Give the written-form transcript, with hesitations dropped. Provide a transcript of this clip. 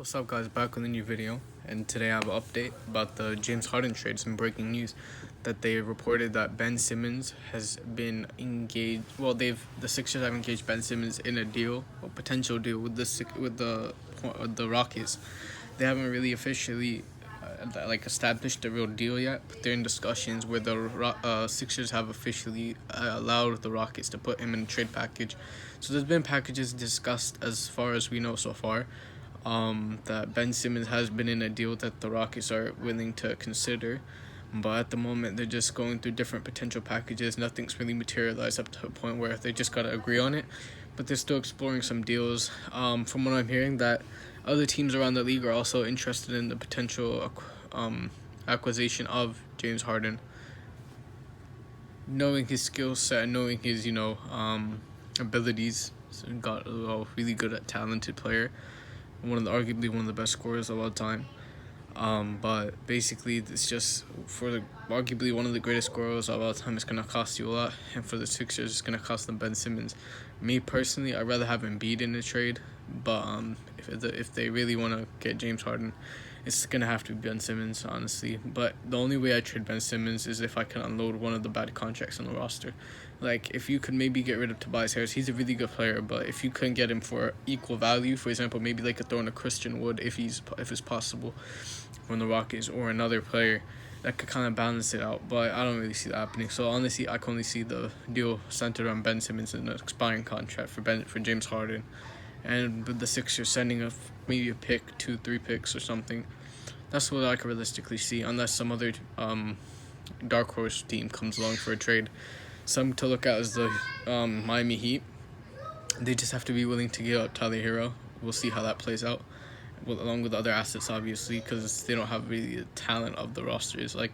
What's up, guys? Back with a new video, and today I have an update about the James Harden trade. Some breaking news that they reported that Ben Simmons has been engaged. Well, the Sixers have engaged Ben Simmons in a deal, a potential deal with the Rockets. They haven't really officially established a real deal yet, but they're in discussions where the Sixers have officially allowed the Rockets to put him in a trade package. So there's been packages discussed as far as we know so far. That Ben Simmons has been in a deal that the Rockets are willing to consider, but at the moment they're just going through different potential packages. Nothing's really materialized up to a point where they just gotta agree on it, but they're still exploring some deals. From what I'm hearing, that other teams around the league are also interested in the potential acquisition of James Harden, knowing his skill set, knowing his abilities. So got a really good, talented player. Arguably one of the best scorers of all time. But basically, it's just for arguably one of the greatest scorers of all time. It's gonna cost you a lot, and for the Sixers, it's gonna cost them Ben Simmons. Me personally, I'd rather have Embiid in the trade, but if they really want to get James Harden, it's gonna have to be Ben Simmons, honestly. But the only way I trade Ben Simmons is if I can unload one of the bad contracts on the roster. Like, if you could maybe get rid of Tobias Harris, he's a really good player, but if you couldn't get him for equal value, for example, maybe they could throw in a Christian Wood if it's possible from the Rockets, or another player that could kind of balance it out. But I don't really see that happening. So honestly, I can only see the deal centered on Ben Simmons and an expiring contract for James Harden, and with the Sixers sending maybe a pick, 2-3 picks or something. That's what I can realistically see, unless some other dark horse team comes along for a trade. Some to look at is the Miami Heat. They just have to be willing to give up Tyler Hero. We'll see how that plays out, along with other assets, obviously, because they don't have really the talent of the rosters. Like